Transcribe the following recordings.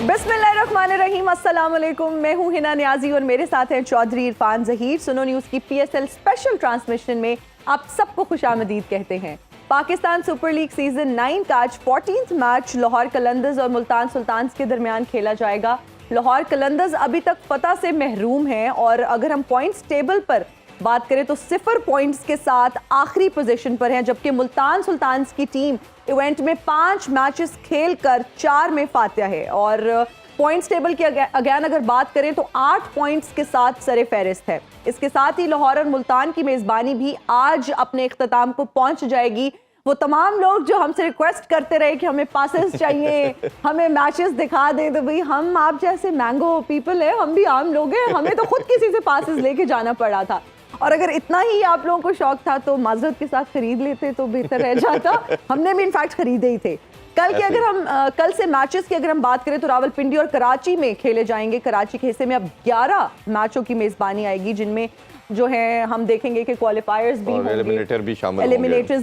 बिस्मिल्लाहिर्रहमानिर्रहीम, अस्सलाम वालेकुम। मैं हूं हिना नियाजी और मेरे साथ हैं चौधरी इरफान ज़हीर। सुनो न्यूज़ की PSL स्पेशल ट्रांसमिशन में आप सबको खुशामदीद कहते हैं। पाकिस्तान सुपर लीग सीजन 9 का आज 14th मैच लाहौर कलंदर्स और मुल्तान सुल्तान्स के दरमियान खेला जाएगा। लाहौर कलंदर्स अभी तक फतह से महरूम हैं और अगर हम पॉइंट्स टेबल पर बात करें तो 0 पॉइंट्स के साथ आखिरी पोजीशन पर हैं, जबकि मुल्तान सुल्तान्स की टीम इवेंट में 5 मैचेस खेलकर 4 में फातिहा है और पॉइंट्स टेबल की अगेन अगर बात करें तो 8 पॉइंट्स के साथ सरे फहरिस्त है। इसके साथ ही लाहौर और मुल्तान की मेज़बानी भी आज अपने इख्तिताम को पहुंच जाएगी। वो तमाम लोग जो हमसे रिक्वेस्ट करते रहे कि हमें पासेस चाहिए, हमें मैचेस दिखा दें, तो भाई हम आप जैसे मैंगो पीपल है, हम भी आम लोग हैं, हमें तो खुद किसी से पासेस लेके जाना पड़ा था। और अगर इतना ही आप लोगों को शौक था तो माजरत के साथ खरीद लेते तो बेहतर रह जाता। हमने भी इनफैक्ट खरीदे ही थे। कल के अगर हम कल से मैचेस की अगर हम बात करें तो रावलपिंडी और कराची में खेले जाएंगे। कराची के हिस्से में अब 11 मैचों की मेजबानी आएगी, जिनमें जो है हम देखेंगे कि क्वालिफायर्स भी होंगे, एलिमिनेटर्स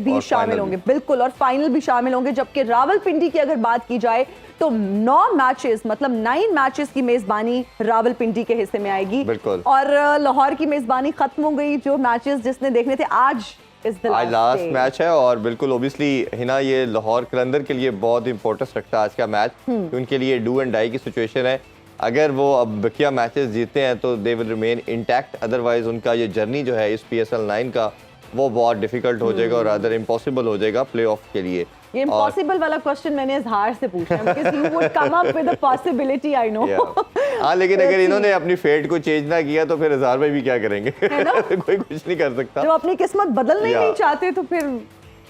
भी शामिल होंगे, बिल्कुल, और फाइनल भी शामिल होंगे। जबकि रावलपिंडी की अगर बात की जाए तो 9 मैचेस मतलब 9 मैचेस की मेजबानी रावलपिंडी के हिस्से में आएगी और लाहौर की मेजबानी खत्म हो गई। जो मैचेस जिसने देखने थे आज लास्ट मैच है और बिल्कुल ओबियसली हिना ये लाहौर कलंदर के लिए बहुत इंपॉर्टेंस रखता है आज का मैच। उनके लिए डू एंड डाई की सिचुएशन है। अगर वो अब बकिया मैचेस जीते हैं तो they will remain intact, otherwise उनका ये जर्नी जो है इस PSL 9 का वो बहुत डिफिकल्ट हो जाएगा और अदर इम्पॉसिबल हो जाएगा प्लेऑफ के लिए। ये इम्पॉसिबल वाला क्वेश्चन मैंने इजहार से पूछा है because you would come up with a possibility, I know. हाँ, लेकिन अगर इन्होंने अपनी फेट को चेंज ना किया तो फिर इजहार में भी क्या करेंगे? कोई कुछ नहीं कर सकता। जब अपनी किस्मत बदलना नहीं चाहते तो फिर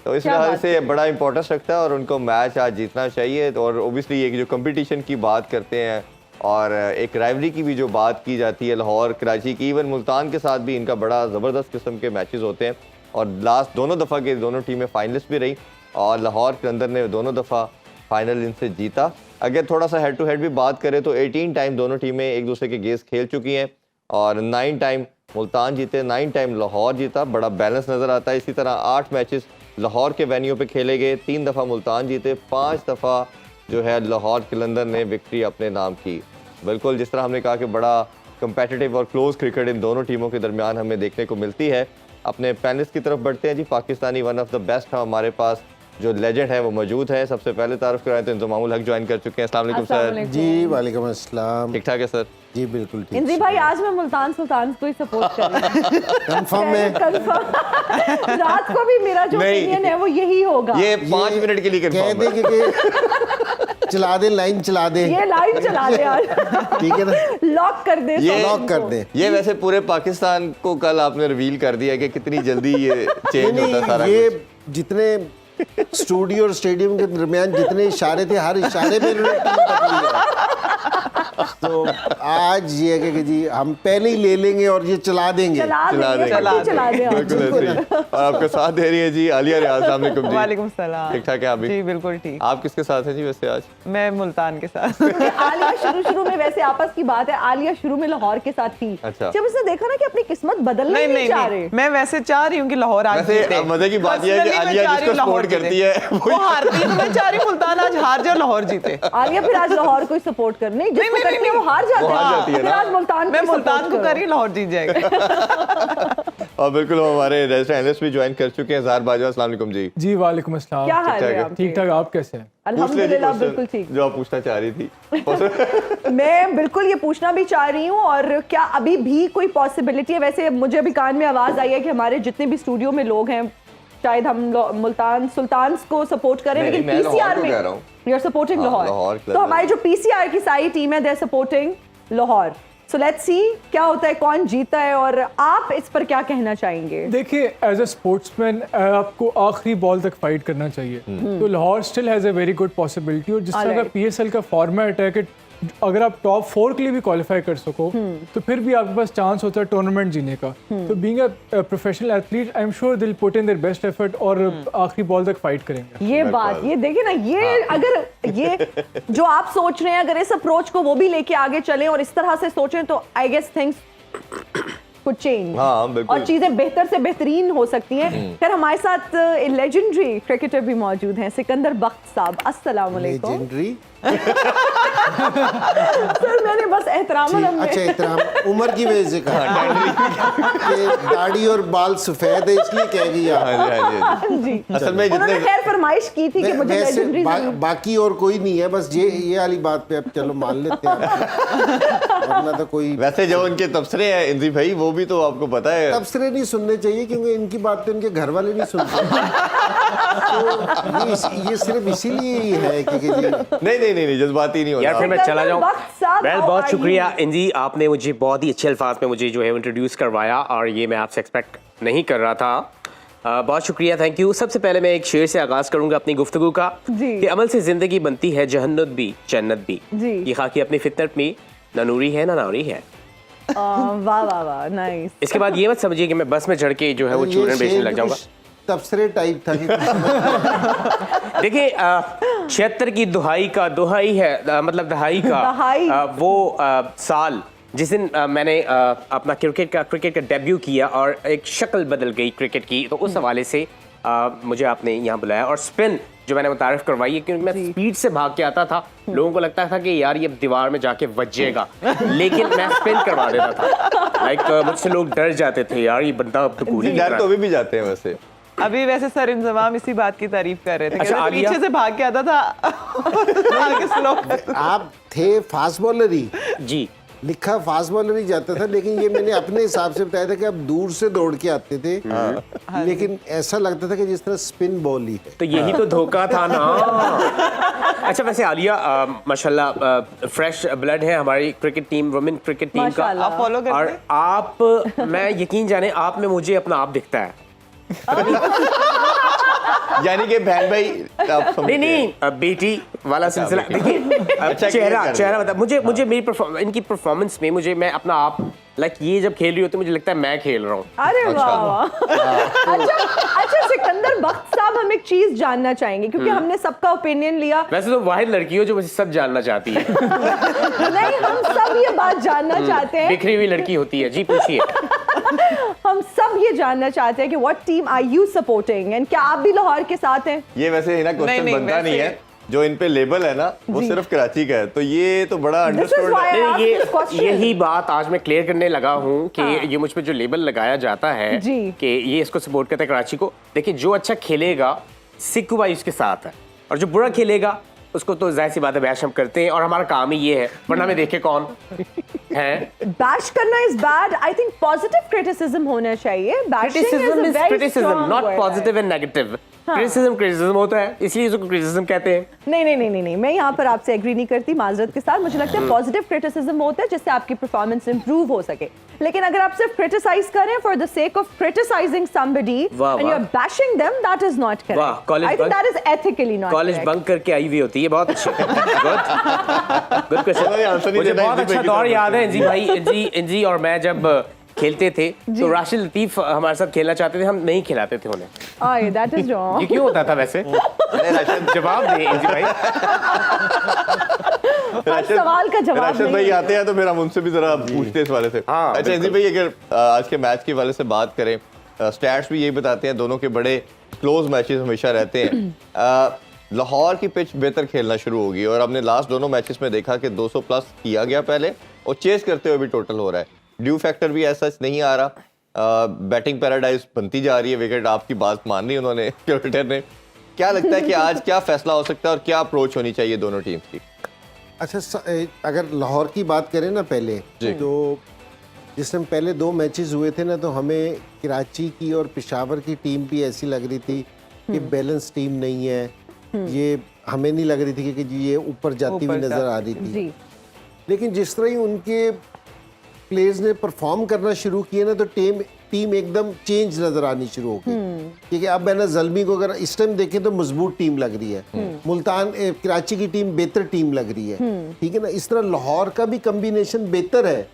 तो इस लिहाज से बड़ा इंपॉर्टेंस रखता है और उनको मैच आज जीतना चाहिए। और ओबियसली एक जो कंपटीशन की बात करते हैं और एक राइवरी की भी जो बात की जाती है लाहौर कराची की, इवन मुल्तान के साथ भी इनका बड़ा ज़बरदस्त किस्म के मैचेस होते हैं और लास्ट दोनों दफ़ा के दोनों टीमें फाइनलिस्ट भी रही और लाहौर कलंदर ने दोनों दफ़ा फाइनल इनसे जीता। अगर थोड़ा सा हेड टू हेड भी बात करें तो 18 टाइम दोनों टीमें एक दूसरे के गेस खेल चुकी हैं और 9 टाइम मुल्तान जीते, 9 टाइम लाहौर जीता। बड़ा बैलेंस नज़र आता है। इसी तरह 8 मैचेस लाहौर के वेन्यू पे खेले गए, 3 दफ़ा मुल्तान जीते, 5 दफ़ा जो है लाहौर कलंदर ने विक्ट्री अपने नाम की। बिल्कुल जिस तरह हमने कहा कि बड़ा कंपेटिटिव और क्लोज क्रिकेट इन दोनों टीमों के दरमियान हमें देखने को मिलती है। अपने पैनलिस्ट की तरफ बढ़ते हैं जी। Pakistani one of the best है हमारे पास, जो लेजेंड है वो मौजूद है। सबसे पहले तारुफ कराएं तो इंजमामुल हक ज्वाइन कर चुके हैं। अस्सलाम वालेकुम सर। जी वालेकुम अस्सलाम। ठीक ठाक है सर? जी बिल्कुल ठीक। इंजी भाई आज मैं मुल्तान सुल्तान को ही सपोर्ट कर रही हूं। कंफर्म है? रात को भी मेरा जो ओपिनियन है वो यही होगा। ये 5 मिनट के लिए कंफर्म है कि चला दे, लाइन चला दे, ये लाइन चला दे आज। ठीक है ना, लॉक कर दे, लॉक कर दे। ये वैसे पूरे पाकिस्तान को कल आपने रिवील कर दिया कि कितनी जल्दी ये चेंज होता सारा कुछ। ये जितने स्टूडियो और स्टेडियम के दरमियान जितने इशारे थे, हर इशारे में इन्होंने टीम बदली है। तो आज ये है कि जी हम पहले ही ले लेंगे और ये चला देंगे, चला देंगे। और आपका साथ दे रही है जी आलिया रियाज। अस्सलाम वालेकुम जी। वालेकुम सलाम। ठीक ठाक है आप भी? जी बिल्कुल ठीक। आप किसके साथ हैं जी वैसे आज? मैं मुल्तान के साथ। आलिया शुरू में वैसे आपस की बात है, आलिया शुरू में लाहौर के साथ थी। अच्छा। जब उसने देखा ना कि अपनी किस्मत बदलना नहीं चाह रहे। मैं वैसे चाह रही हूँ कि लाहौर आज जीते। मजे की बात यह है कि आलिया जिसको सपोर्ट करती है वो हारती है, तो मैं चाह रही मुल्तान आज हार जाए, लाहौर जीते। आलिया फिर आज लाहौर को सपोर्ट कर, नहीं जिसको करती है वो हार जाती है ना। आज मुल्तान, मैं मुल्तान को कर रही, लाहौर जीत जाएगा। और बिल्कुल हमारे रेजिडेंट एनालिस्ट भी ज्वाइन कर चुके हैं। ज़ाहर बाजवा, अस्सलाम वालेकुम जी। जी वालेकुम अस्सलाम। क्या हाल है? ठीक ठाक, आप कैसे हैं? अल्हम्दुलिल्लाह बिल्कुल ठीक। जो आप पूछना चाह रही थी मैं बिल्कुल ये पूछना भी चाह रही हूँ। और क्या अभी भी कोई पॉसिबिलिटी है? वैसे मुझे अभी कान में आवाज आई है कि हमारे जितने भी स्टूडियो में लोग हैं शायद हम मुल्तान सुल्तान्स को सपोर्ट करें, लेकिन PCR में यू आर सपोर्टिंग लाहौर। तो हमारी जो PCR की सारी टीम है they are supporting Lahore. So let's see क्या होता है, कौन जीता है और आप इस पर क्या कहना चाहेंगे? देखिए, एज अ स्पोर्ट्समैन आपको आखिरी बॉल तक फाइट करना चाहिए। तो Lahore still has a very good possibility. और जिस तरह का PSL का फॉर्मेट है कि अगर आप टॉप 4 के लिए भी क्वालिफाई कर सको तो फिर भी आपके पास चांस होता है टूर्नामेंट जीने का। तो being a professional athlete I am sure they will put in their best effort और आखिरी बॉल तक फाइट करेंगे। ये बात, ये देखिए ना, ये अगर ये जो आप सोच रहे हैं अगर इस अप्रोच को वो भी लेके आगे चलें और इस तरह से सोचें तो I guess things could change और चीजें बेहतर से बेहतरीन हो सकती हैं। फिर हमारे साथ लेजेंडरी क्रिकेटर भी मौजूद हैं, सिकंदर बख्त साहब। अस्सलाम वालेकुम। लेजेंडरी सर मैंने बस एहतराम अच्छा एहतराम उम्र की वजह से कहा कि दाढ़ी और बाल सफेद है इसलिए कह गई आप। हाँ जी, हाँ जी। जी असल में उन्होंने जितने खैर फरमाइश की थी कि मुझे वैसे लेजेंडरी बाकी और कोई नहीं है, बस ये वाली बात पे अब चलो मान लेते हैं आपको। वरना तो कोई वैसे जो उनके तबसरे हैं इंद्री भाई, वो भी तो आपको पता है। तबसरे नहीं सुनने चाहिए क्योंकि इनकी बात तो इनके घर वाले नहीं सुनते। तो ये सिर्फ इसीलिए ही है कि जी नहीं जज्बाती नहीं यार होना। फिर मैं चला जाऊं। वक्त साहब, वेल how बहुत are शुक्रिया इंजी, आपने मुझे बहुत ही अच्छे अल्फाज में मुझे जो है इंट्रोड्यूस करवाया और ये मैं आपसे एक्सपेक्ट नहीं कर रहा था। बहुत शुक्रिया, थैंक यू। सबसे पहले मैं एक शेर से आगाज करूंगा अपनी गुफ्तगू का जी। कि अमल से जिंदगी बनती है जहन्नत भी जन्नत भी। जी। ये खाकी अपनी फितरत में ना नूरी है ना नारी है। वाह वाह वाह नाइस। इसके बाद ये मत समझिए कि मैं बस में चढ़ के जो है वो ये चूरन बेचने शेर लग भी जाऊंगा। कुछ तबसरे टाइप था कि देखिए 76 की दुहाई का दुहाई है मतलब दहाई का दहाई। वो साल जिस दिन मैंने अपना क्रिकेट का डेब्यू किया और एक शक्ल बदल गई क्रिकेट की, तो उस हवाले से मुझे आपने यहाँ बुलाया। और स्पिन जो मैंने मुतारिफ करवाई है क्योंकि मैं स्पीड से भाग के आता था, लोगों को लगता था कि यार ये दीवार में जाके बजेगा, लेकिन मैं स्पिन करवा देता था। लाइक मुझसे लोग डर जाते थे, यार ये बंदा अब तो कूली डर तो अभी भी जाते हैं वैसे। अभी वैसे सर इंजमाम इसी बात की तारीफ कर रहे थे। अच्छा, कह रहे थे, आलिया? पीछे से भाग के आता था आगे स्लो। आप थे फास्ट बॉलर ही, जी। लिखा फास्ट बॉलर ही जाता था, लेकिन ये मैंने अपने हिसाब से बताया था कि आप दूर से दौड़ के आते थे, लेकिन ऐसा लगता था कि जिस तरह स्पिन बॉल ही है। तो यही तो धोखा था ना। अच्छा वैसे आलिया माशाल्लाह फ्रेश ब्लड है हमारी cricket team, women cricket team का। माशाल्लाह। आप फॉलो करते और हैं? आप मैं यकीन जाने आप में मुझे अपना आप दिखता है। यानी कि बहन भाई आप समझते नहीं हैं। नहीं बेटी वाला सिलसिला। बेटी। देखिए अच्छा, चेहरा clear कर चेहरा दिया। मतलब मुझे मेरी इनकी परफॉर्मेंस में मैं अपना आप लाइक ये जब खेल रही होती है मुझे लगता है मैं खेल रहा हूँ। अरे वाह वाह। अच्छा सिकंदर बख्त साहब, हम एक चीज जानना चाहेंगे क्योंकि हमने सबका ओपिनियन लिया। वैसे तो वाहिद लड़की हो जो मुझे सब जानना चाहती है। नहीं, हम सब ये बात जानना चाहते हैं। बिखरी हुई लड़की होती है। जी पूछिए। हम सब ये जानना चाहते हैं कि what team are you supporting and क्या आप भी लाहौर के साथ हैं? ये वैसे है ना क्वेश्चन नहीं, बनता नहीं वैसे- है। जो इन पे लेबल है ना वो सिर्फ कराची का है, तो ये तो बड़ा This is understood why I है। asked this question. यही बात आज मैं क्लियर करने लगा हूँ कि हाँ। ये मुझ पे जो लेबल लगाया जाता है जी। कि ये इसको सपोर्ट करता है कराची को। देखिए जो अच्छा खेलेगा सिख भाई उसके साथ है, और जो बुरा खेलेगा उसको तो जाहिर सी बात है बैश हम करते हैं, और हमारा काम ही ये है, वरना हमें देखे कौन है। बैश करना is bad. I think positive criticism होना चाहिए। Criticism is criticism, not positive and negative. Criticism होता है, इसलिए इसको क्रिटिसिज्म कहते हैं। नहीं, मैं यहाँ पर आपसे एग्री नहीं करती माजरत के साथ। मुझे लगता है पॉजिटिव क्रिटिसिज्म होता है जिससे आपकी परफॉर्मेंस इंप्रूव हो सके, लेकिन अगर आप सिर्फ क्रिटिसाइज करें for the sake of criticising somebody वाह, and you are bashing them, that is not वाह, correct. college I think bunk- that is ethically not college bunk करके आई हुई होती है, बहुत अच्छे। गुड उन्होंने क्वेश्चन। आंसर नहीं मुझे देना, बहुत इंजी अच्छा भाई की दौर तरफ याद है। से। इंजी भाई इंजी और मैं जब खेलते थे तो राशिद लतीफ हमारे साथ खेलना चाहते थे, हम नहीं खिलाते थे उन्हें। आई दैट इज ये रॉन्ग। क्यों होता था वैसे? जवाब दे इंजी भाई। हर सवाल का जवाब राशिद नहीं भाई है। आते हैं तो फिर हम उनसे भी जरा पूछते हैं इस वाले से। हाँ, अच्छा इंजी भाई, अगर आज के मैच के वाले से बात करें, स्टैट्स भी यही बताते हैं दोनों के बड़े क्लोज मैचेस हमेशा रहते हैं। लाहौर की पिच बेहतर खेलना शुरू होगी और हमने लास्ट दोनों मैचेस में देखा कि 200 प्लस किया गया पहले, और चेस करते हुए भी टोटल हो रहा है। ड्यू फैक्टर भी ऐसा नहीं आ रहा, बैटिंग पैराडाइज बनती जा रही है। विकेट आपकी बात मान ली उन्होंने, क्रिकेटर ने। क्या लगता है कि आज क्या फैसला हो सकता है और क्या अप्रोच होनी चाहिए दोनों टीम्स की? अच्छा अगर लाहौर की बात करें ना पहले, तो जिस टाइम पहले 2 मैचेस हुए थे ना, तो हमें कराची की और पेशावर की टीम भी ऐसी लग रही थी कि बैलेंस टीम नहीं है। ये हमें नहीं लग रही थी कि जी ये ऊपर जाती हुई नजर आ रही थी। जी लेकिन जिस तरह ही उनके प्लेयर्स ने परफॉर्म करना शुरू किया ना, तो टीम एकदम चेंज नजर आनी शुरू हो गई। क्योंकि अब है ना, ज़ल्मी को अगर इस टाइम देखें तो मजबूत टीम लग रही है। मुल्तान कराची की टीम बेहतर टीम लग रही है, ठीक है ना। इस तरह लाहौर का भी कम्बिनेशन बेहतर है,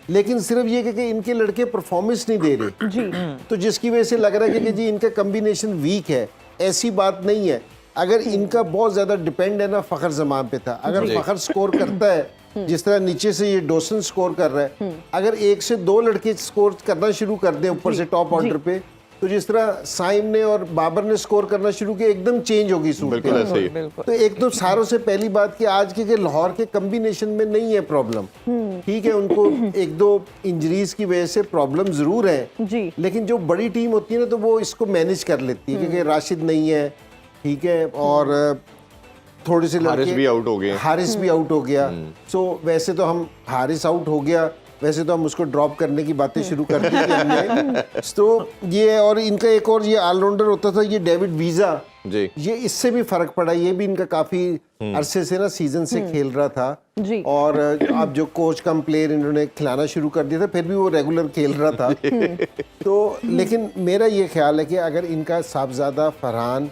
लेकिन सिर्फ ये कि इनके लड़के परफॉर्मेंस नहीं दे रहे जी। तो जिसकी वजह से लग रहा है कि जी इनका कम्बिनेशन वीक है। ऐसी बात नहीं है। अगर इनका बहुत ज्यादा डिपेंड है ना फ़खर ज़मान पे था। अगर फ़खर स्कोर करता है जिस तरह नीचे से ये डोसन स्कोर कर रहा है, अगर 1 से 2 लड़के स्कोर करना शुरू कर दें ऊपर से टॉप ऑर्डर पे, तो जिस तरह साइम ने और बाबर ने स्कोर करना शुरू किया, एकदम चेंज होगी सूरत। बिल्कुल ऐसे ही। बिल्कुल तो एक तो सारों से पहली बात कि आज के लाहौर के कम्बिनेशन में नहीं है प्रॉब्लम। ठीक है, उनको एक दो इंजरीज की वजह से प्रॉब्लम जरूर है, जी। लेकिन जो बड़ी टीम होती है ना तो वो इसको मैनेज कर लेती है, क्योंकि राशिद नहीं है, ठीक है, और थोड़े से हारिस लड़के, भी आउट हो गए। हारिस भी आउट हो गया। सो वैसे तो हम हारिस आउट हो गया, वैसे तो हम उसको ड्रॉप करने की बातें शुरू कर दी थी हमने। तो ये, और इनका एक और ये ऑलराउंडर होता था, ये डेविड वीजा जी। ये इससे भी फर्क पड़ा, ये भी इनका काफी अरसे से ना सीजन से खेल रहा था जी। और अब जो कोच कम प्लेयर इन्होंने खिलाना शुरू कर दिया था, फिर भी वो रेगुलर खेल रहा था। तो लेकिन मेरा ये ख्याल है कि अगर इनका साहबजादा फरहान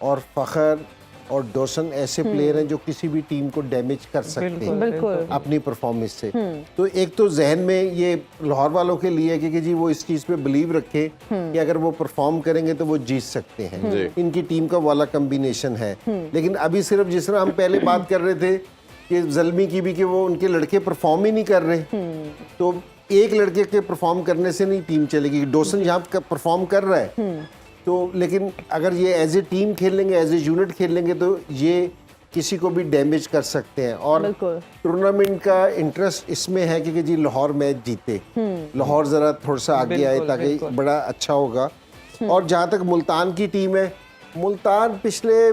और फखर और डोसन ऐसे प्लेयर हैं जो किसी भी टीम को डैमेज कर सकते हैं बिल्कुल। अपनी परफॉर्मेंस से, तो एक तो जहन में ये लाहौर वालों के लिए है कि जी वो इस चीज पे बिलीव रखे कि अगर वो परफॉर्म करेंगे तो वो जीत सकते हैं। इनकी टीम का वाला कॉम्बिनेशन है। लेकिन अभी सिर्फ जिस तरह हम पहले बात कर रहे थे कि जल्मी की भी, कि वो उनके लड़के परफॉर्म ही नहीं कर रहे, तो एक लड़के के परफॉर्म करने से नहीं टीम चलेगी। डोसन जहाँ परफॉर्म कर रहा है तो, लेकिन अगर ये एज ए टीम खेल लेंगे, एज ए यूनिट खेल लेंगे, तो ये किसी को भी डैमेज कर सकते हैं। और बिल्कुल। टूर्नामेंट का इंटरेस्ट इसमें है कि जी लाहौर मैच जीते, लाहौर जरा थोड़ा सा आगे आए, ताकि बड़ा अच्छा होगा। और जहाँ तक मुल्तान की टीम है, मुल्तान पिछले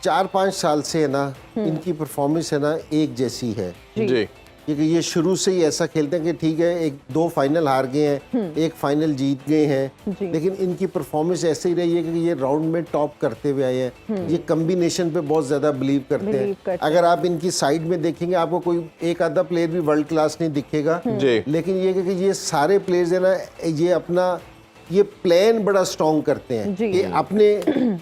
4-5 साल से है ना, इनकी परफॉर्मेंस है ना एक जैसी है, जी। क्योंकि ये शुरू से ही ऐसा खेलते हैं कि ठीक है, एक 2 फाइनल हार गए हैं, एक फाइनल जीत गए हैं, लेकिन इनकी परफॉर्मेंस ऐसे ही रही है कि ये राउंड में टॉप करते हुए आए हैं। ये कम्बिनेशन पे बहुत ज्यादा बिलीव करते हैं। अगर आप इनकी साइड में देखेंगे, आपको कोई एक आधा प्लेयर भी वर्ल्ड क्लास नहीं दिखेगा, लेकिन ये कि ये सारे प्लेयर्स है ना, ये अपना ये प्लान बड़ा स्ट्रॉन्ग करते हैं कि अपने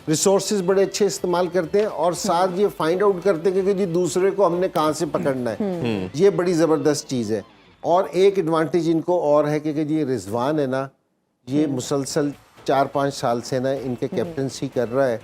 रिसोर्सेज बड़े अच्छे इस्तेमाल करते हैं, और साथ ये फाइंड आउट करते हैं कि जी दूसरे को हमने कहाँ से पकड़ना है। ये बड़ी ज़बरदस्त चीज़ है। और एक एडवांटेज इनको और है कि जी रिजवान है ना, ये मुसलसल 4-5 साल से ना इनके कैप्टनसी कर रहा है,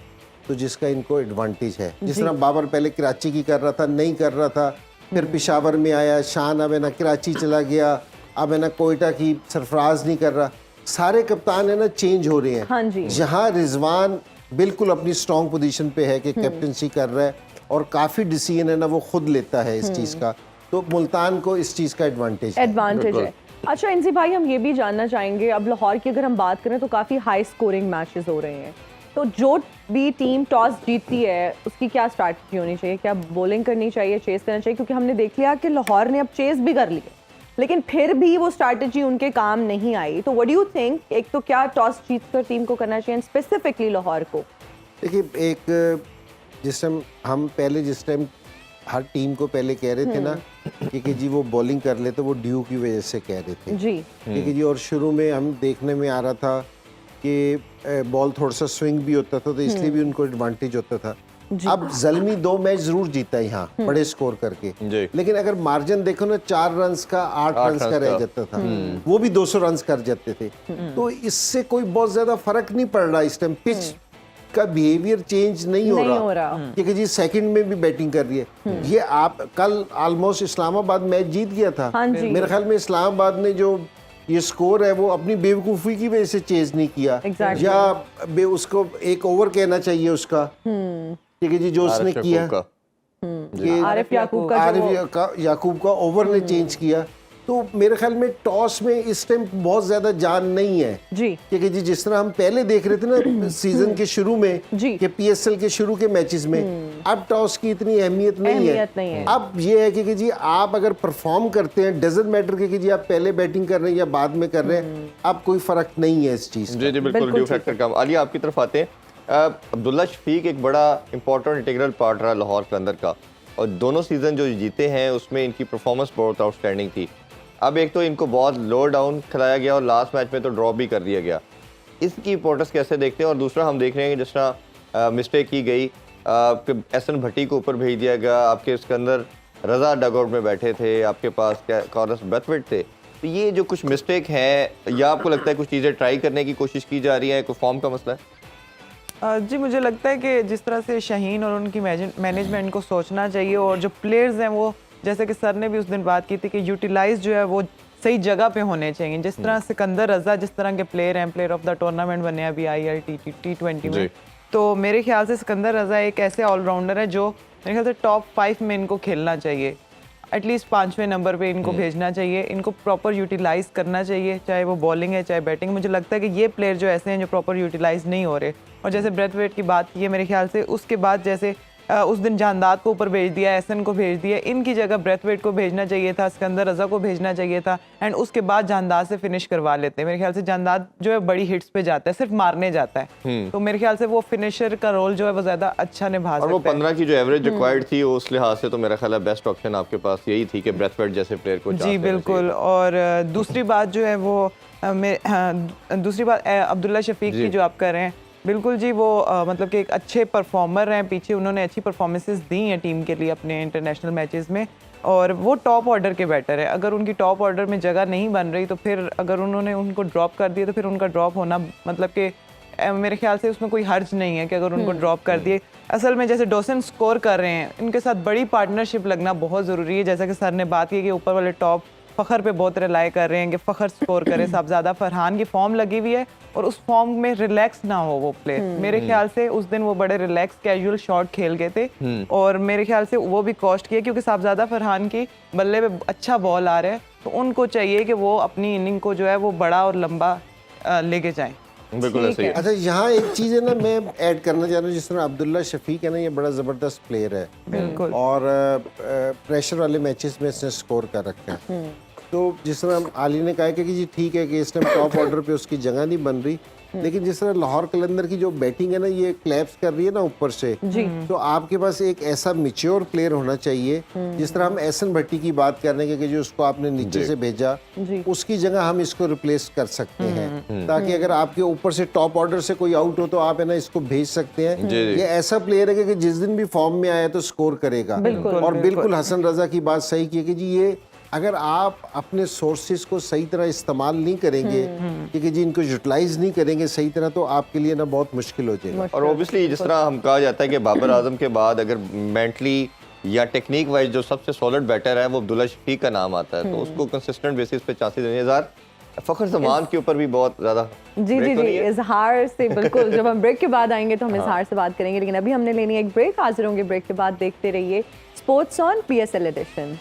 तो जिसका इनको एडवांटेज है। जिस तरह बाबर पहले कराची की कर रहा था, नहीं कर रहा था, फिर पेशावर में आया, शान अब है ना कराची चला गया, अब है ना कोयटा की सरफराज नहीं कर रहा, सारे कप्तान है ना चेंज हो रहे हैं। हाँ जी। जहां रिजवान बिल्कुल अपनी स्ट्रॉन्ग पोजीशन पे है कि कैप्टनसी कर रहा है और काफी डिसीजन है ना वो खुद लेता है इस चीज का, तो मुल्तान को इस चीज का एडवांटेज है। अच्छा इंजी भाई, हम ये भी जानना चाहेंगे, अब लाहौर की अगर हम बात करें तो काफी हाई स्कोरिंग मैचेस हो रहे हैं, तो जो भी टीम टॉस जीतती है उसकी क्या स्ट्रैटेजी होनी चाहिए? क्या बॉलिंग करनी चाहिए, चेस करना चाहिए? क्योंकि हमने देख लिया कि लाहौर ने अब चेस भी कर लिया, लेकिन फिर भी वो स्ट्रैटेजी उनके काम नहीं आई। तो व्हाट डू यू थिंक, एक तो क्या टॉस जीतकर टीम को करना चाहिए, स्पेसिफिकली लाहौर को? देखिए, एक जिस टाइम हम पहले जिस टाइम हर टीम को पहले कह रहे थे ना कि जी वो बॉलिंग कर ले, तो वो ड्यू की वजह से कह रहे थे जी, ठीक है जी। और शुरू में हम देखने में आ रहा था कि बॉल थोड़ा सा स्विंग भी होता था, तो इसलिए भी उनको एडवांटेज होता था। अब जल्मी 2 मैच जरूर जीता है यहाँ बड़े स्कोर करके, लेकिन अगर मार्जिन देखो ना 4 रन का 8 रन का रह जाता था, वो भी 200 रन कर जाते थे, तो इससे कोई बहुत ज्यादा फर्क नहीं पड़ रहा। इस टाइम पिच का बिहेवियर चेंज नहीं हो रहा क्योंकि जी सेकंड में भी बैटिंग कर रही है। ये आप कल ऑलमोस्ट इस्लामाबाद मैच जीत गया था। मेरे ख्याल में इस्लामाबाद ने जो ये स्कोर है वो अपनी बेवकूफ़ी की वजह से चेज नहीं किया, या उसको एक ओवर कहना चाहिए उसका, ठीक है जी, जो उसने किया कि आरिफ याकूब का ओवर ने चेंज किया। तो मेरे ख्याल में टॉस में इस टाइम बहुत ज्यादा जान नहीं है जी, क्योंकि जी जिस तरह हम पहले देख रहे थे ना सीजन के शुरू में कि पीएसएल के शुरू के मैचेस में, अब टॉस की इतनी अहमियत नहीं है। अब ये है कि जी आप अगर परफॉर्म करते हैं, डजंट मैटर कि जी आप पहले बैटिंग कर रहे हैं या बाद में कर रहे हैं, अब कोई फर्क नहीं है इस चीज। जी जी बिल्कुल, ड्यू फैक्टर कम। अली आपकी तरफ आते हैं। अब्दुल्ला शफीक एक बड़ा इंपॉर्टेंट इंटीग्रल पार्ट रहा लाहौर के अंदर का, और दोनों सीजन जो जीते हैं उसमें इनकी परफॉर्मेंस बहुत आउटस्टैंडिंग थी। अब एक तो इनको बहुत लो डाउन खिलाया गया और लास्ट मैच में तो ड्रॉप भी कर दिया गया, इसकी इंपॉर्टेंस कैसे देखते हैं? और दूसरा हम देख रहे हैं कि जिस तरह मिस्टेक की गई, एहसन भट्टी को ऊपर भेज दिया गया, आपके इसके अंदर रजा डगआउट में बैठे थे, आपके पास कॉर्नर्स ब्रैथवेट थे, तो ये जो कुछ मिस्टेक है, या आपको लगता है कुछ चीज़ें ट्राई करने की कोशिश की जा रही है, कोई फॉर्म का मसला है? जी मुझे लगता है कि जिस तरह से शाहीन और उनकी मैनेजमेंट को सोचना चाहिए, और जो प्लेयर्स हैं वो, जैसे कि सर ने भी उस दिन बात की थी कि यूटिलाइज जो है वो सही जगह पे होने चाहिए। जिस तरह सिकंदर रजा जिस तरह के प्लेयर हैं, प्लेयर ऑफ द टूर्नामेंट बने अभी IRT T20 में, तो मेरे ख्याल से सिकंदर रजा एक ऐसे ऑलराउंडर है जो मेरे ख्याल से टॉप 5 में इनको खेलना चाहिए, एटलीस्ट 5वें नंबर पे इनको भेजना चाहिए, इनको प्रॉपर यूटिलाइज करना चाहिए, चाहे वो बॉलिंग है चाहे बैटिंग। मुझे लगता है कि ये प्लेयर जो ऐसे हैं जो प्रॉपर यूटिलाइज नहीं हो रहे। और जैसे ब्रेथवेट की बात की है, मेरे ख्याल से उसके बाद जैसे उस दिन जानदाद को ऊपर भेज दिया, एहसन को भेज दिया, इनकी जगह ब्रेथवेट को भेजना चाहिए था, सिकंदर रजा को भेजना चाहिए था, एंड उसके बाद जानदाद से फिनिश करवा लेते हैं। मेरे ख्याल से जानदाद जो है बड़ी हिट्स पे जाता है, सिर्फ मारने जाता है, तो मेरे ख्याल से वो फिनिशर का रोल जो है वो ज्यादा अच्छा निभा सकता है। और वो 15 की जो एवरेज रिक्वायर्ड थी उस लिहाज से तो मेरा ख्याल है बेस्ट ऑप्शन आपके पास यही थी कि ब्रेथवेट जैसे प्लेयर को जी बिल्कुल। और दूसरी बात जो है वो दूसरी बात अब्दुल्ला शफीक की जो आप कर रहे हैं, बिल्कुल जी, वो मतलब कि एक अच्छे परफॉर्मर हैं, पीछे उन्होंने अच्छी परफॉर्मेंसेस दी हैं टीम के लिए अपने इंटरनेशनल मैचेस में, और वो टॉप ऑर्डर के बैटर है। अगर उनकी टॉप ऑर्डर में जगह नहीं बन रही तो फिर अगर उन्होंने उनको ड्रॉप कर दिया तो फिर उनका ड्रॉप होना मतलब कि मेरे ख्याल से उसमें कोई हर्ज नहीं है कि अगर उनको ड्रॉप कर दिए। असल में जैसे डॉसन स्कोर कर रहे हैं, इनके साथ बड़ी पार्टनरशिप लगना बहुत ज़रूरी है। जैसा कि सर ने बात की कि ऊपर वाले टॉप फ़खर पे बहुत रिलाई कर रहे हैं कि फ़खर स्कोर करे, साहबजादा फरहान की फॉर्म लगी हुई है और उस फॉर्म में रिलैक्स ना हो वो प्लेयर। मेरे ख्याल से उस दिन वो बड़े रिलैक्स कैजुअल शॉट खेल गए थे और मेरे ख्याल से वो भी कॉस्ट किया, क्योंकि साहबजादा फरहान की बल्ले पे अच्छा बॉल आ रहा है, तो उनको चाहिए कि वो अपनी इनिंग को जो है वो बड़ा और लंबा लेके जाएं। बिल्कुल ऐसे ही है। अच्छा, यहाँ एक चीज़ है ना, मैं ऐड करना चाह रहा हूँ, जिस तरह अब्दुल्ला शफीक है ना, ये बड़ा ज़बरदस्त प्लेयर है बिल्कुल। और प्रेशर वाले मैचेस में इसने स्कोर कर रखा है। तो जिस तरह आली ने कहा कि जी ठीक है कि इस टाइम टॉप ऑर्डर पे उसकी जगह नहीं बन रही, लेकिन जिस तरह लाहौर कलंदर की जो बैटिंग है ना, ये क्लैप्स कर रही है ना ऊपर से, तो आपके पास एक ऐसा मैच्योर प्लेयर होना चाहिए। जिस तरह हम एहसन भट्टी की बात कर रहे हैं कि जो उसको आपने नीचे से भेजा, उसकी जगह हम इसको रिप्लेस कर सकते हैं, ताकि अगर आपके ऊपर से टॉप ऑर्डर से कोई आउट हो तो आप है ना इसको भेज सकते हैं। ये ऐसा प्लेयर है कि जिस दिन भी फॉर्म में आया तो स्कोर करेगा। और बिल्कुल हसन रजा की बात सही की कि जी ये अगर आप अपने सोर्सेज को सही तरह इस्तेमाल नहीं करेंगे, क्योंकि जी इनको यूटिलाइज नहीं करेंगे सही तरह, तो आपके लिए ना बहुत मुश्किल हो जाएगा। और ओबियसली जिस तरह हम कहा जाता है कि बाबर आजम के बाद अगर मेंटली या टेक्निक वाइज जो सबसे सॉलिड बैटर है वो अब्दुल्ला शफीक का नाम आता है, तो उसको कंसिस्टेंट बेसिस पे चांसेस देने हजार फखर जमान के ऊपर भी बहुत ज्यादा। जी जी जी, इजहार से बिल्कुल। जब हम ब्रेक के बाद आएंगे तो हम इजहार से बात करेंगे, लेकिन अभी हमने लेनी है एक ब्रेक। हाजिर होंगे ब्रेक के बाद। देखते रहिए sports on PSL edition.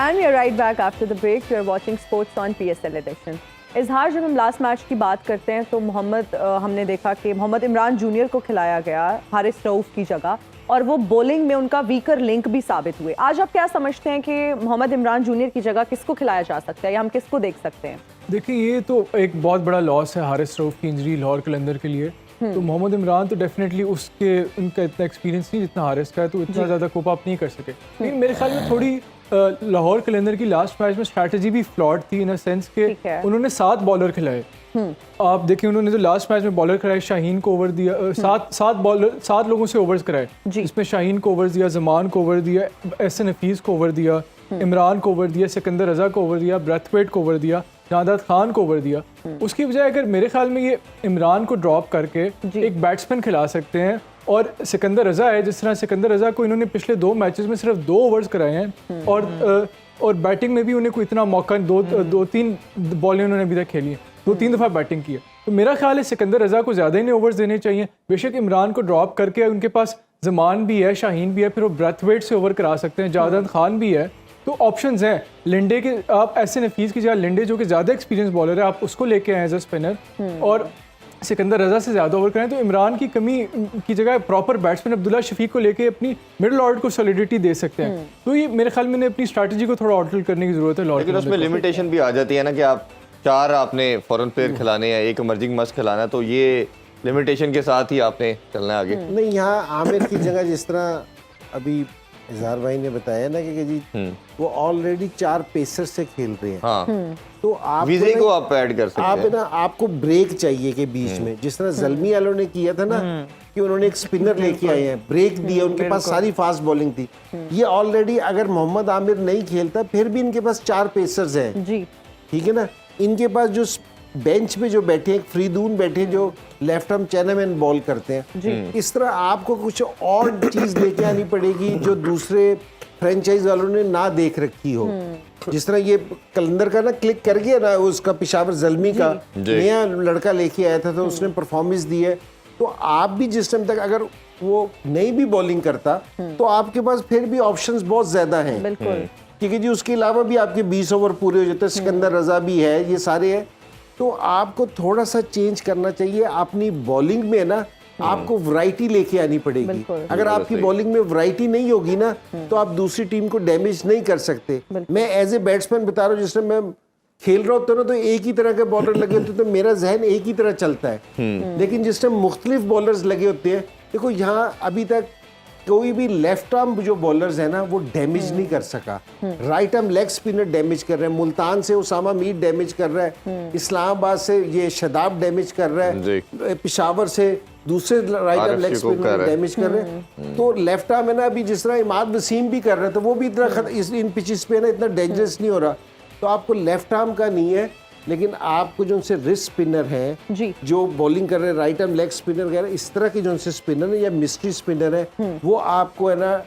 And we are right back after the break. We are watching Sports on PSL edition. इजहार, जब हम लास्ट मैच की बात करते हैं तो हमने देखा कि मोहम्मद इमरान जूनियर को खिलाया गया हारिस रऊफ की जगह, और वो बॉलिंग में उनका वीकर लिंक भी साबित हुए। आज आप क्या समझते हैं कि मोहम्मद इमरान जूनियर की जगह किसको खिलाया जा सकता है या हम किसको देख सकते हैं? देखिए, ये तो एक बहुत बड़ा लॉस है हारिस रऊफ की इंजरी लाहौर कलंदर के लिए। तो मोहम्मद इमरान तो डेफिनेटली उनका इतना एक्सपीरियंस नहीं जितना हारिस का है, तो इतना ज़्यादा कोप अप नहीं कर सके। लेकिन मेरे ख्याल में थोड़ी लाहौर कलंदर की लास्ट मैच में स्ट्रैटेजी भी फ्लॉड थी, इन अ सेंस के उन्होंने 7 बॉलर खिलाए। आप देखिए, उन्होंने जो लास्ट मैच में बॉलर कराए, शाहीन को ओवर दिया, 7 लोगों से ओवर्स कराए, इसमें शाहीन को ओवर दिया, जमान को ओवर दिया, एहसन हफीज़ को ओवर दिया, इमरान को ओवर दिया, सिकंदर रजा को ओवर दिया, ब्रेथवेट को ओवर दिया, जानदाद खान को ओवर दिया। उसकी बजाय अगर मेरे ख्याल में ये इमरान को ड्रॉप करके एक बैट्समैन खिला सकते हैं, और सिकंदर रजा है, जिस तरह सिकंदर रजा को इन्होंने पिछले 2 मैचेस में सिर्फ 2 ओवर्स कराए हैं, और बैटिंग में भी उन्हें कोई इतना मौका 2-3 बॉलें उन्होंने अभी तक खेली है, 2-3 दफ़ा बैटिंग की है। तो मेरा ख्याल है सिकंदर रजा को ज़्यादा ही नहीं ओवर्स देने चाहिए। बेशक इमरान को ड्रॉप करके उनके पास जमान भी है, शाहीन भी है, फिर वो ब्रेथवेट से ओवर करा सकते हैं, जानदाद खान भी है, तो ऑप्शंस हैं। लिंडे के आप ऐसे नफीस की जगह लिंडे जो कि ज़्यादा एक्सपीरियंस बॉलर है, आप उसको लेके आए एज अ स्पिनर, और सिकंदर रजा से ज़्यादा ओवर करें। तो इमरान की कमी की जगह प्रॉपर बैट्समैन अब्दुल्ला शफीक को लेके अपनी मिडिल ऑर्डर को सॉलिडिटी दे सकते हैं। तो ये मेरे ख्याल में अपनी स्ट्रैटेजी को थोड़ा ऑल्टर करने की ज़रूरत है। लेकिन उसमें लिमिटेशन भी आ जाती है ना कि आप 4 आपने फॉरेन प्लेयर खिलाने हैं, एक इमर्जिंग मस्ट खिलाना है, तो ये लिमिटेशन के साथ ही आपने चलना है आगे। नहीं, यहाँ आमिर की जगह जिस तरह अभी इजहार भाई ने बताया ना कि जी वो ऑलरेडी 4 पेसर से खेल रहे हैं। हाँ। तो आप विजय को आप ऐड कर सकते हैं। ना आपको ब्रेक चाहिए कि बीच में, जिस तरह जल्मी वालों ने किया था ना कि उन्होंने एक स्पिनर लेके आए हैं, ब्रेक दिया, उनके पास सारी फास्ट बॉलिंग थी। ये ऑलरेडी अगर मोहम्मद आमिर नहीं खेलता फिर भी इनके पास 4 पेसर्स हैं, जी ठीक है ना। इनके पास जो बेंच पे जो बैठे हैं, फ्रीदून बैठे हैं जो लेफ्ट आर्म चैनामैन बॉल करते हैं, इस तरह आपको कुछ और चीज़ लेके आनी पड़ेगी जो दूसरे फ्रेंचाइज वालों ने ना देख रखी हो। जिस तरह ये कलंदर का ना क्लिक कर गया ना, उसका पेशावर जल्मी का नया लड़का लेके आया था तो उसने परफॉर्मेंस दी है। तो आप भी जिस टाइम तक अगर वो नहीं भी बॉलिंग करता तो आपके पास फिर भी ऑप्शंस बहुत ज़्यादा हैं, बिल्कुल, क्योंकि जी उसके अलावा भी आपके 20 ओवर पूरे हो जाते हैं, सिकंदर रजा भी है, ये सारे हैं। तो आपको थोड़ा सा चेंज करना चाहिए अपनी बॉलिंग में ना, आपको वैरायटी लेके आनी पड़ेगी। बिल्कुल। अगर आपकी बॉलिंग में वैरायटी नहीं होगी ना तो आप दूसरी टीम को डैमेज नहीं कर सकते। मैं एज ए बैट्समैन बता रहा हूँ, जिस टाइम मैं खेल रहा होता ना तो एक ही तरह के बॉलर लगे होते तो मेरा जहन एक ही तरह चलता है। लेकिन जिस टाइम मुख्तलिफ बॉलर्स लगे होते हैं, देखो यहाँ अभी तक कोई भी लेफ्ट आर्म जो बॉलर्स है ना वो डैमेज नहीं कर सका। Right arm leg spinner damage कर रहे हैं, मुल्तान से उसामा मीर डैमेज कर रहा है, इस्लामाबाद से ये शदाब डैमेज कर रहा है, पेशावर से दूसरे right arm leg spinner damage कर रहे हैं। तो लेफ्ट आर्म है ना, अभी जिस तरह इमाद वसीम भी कर रहे थे, वो भी इतना इन पिचेस पे ना इतना डेंजरस नहीं हो रहा। तो आपको लेफ्ट आर्म का नहीं है, लेकिन आपको जो उनसे रिस्ट स्पिनर हैं जी, जो बॉलिंग कर रहे हैं, राइट आर्म लेग स्पिनर वगैरह, इस तरह के जो उनसे स्पिनर है या मिस्ट्री स्पिनर है, वो आपको है ना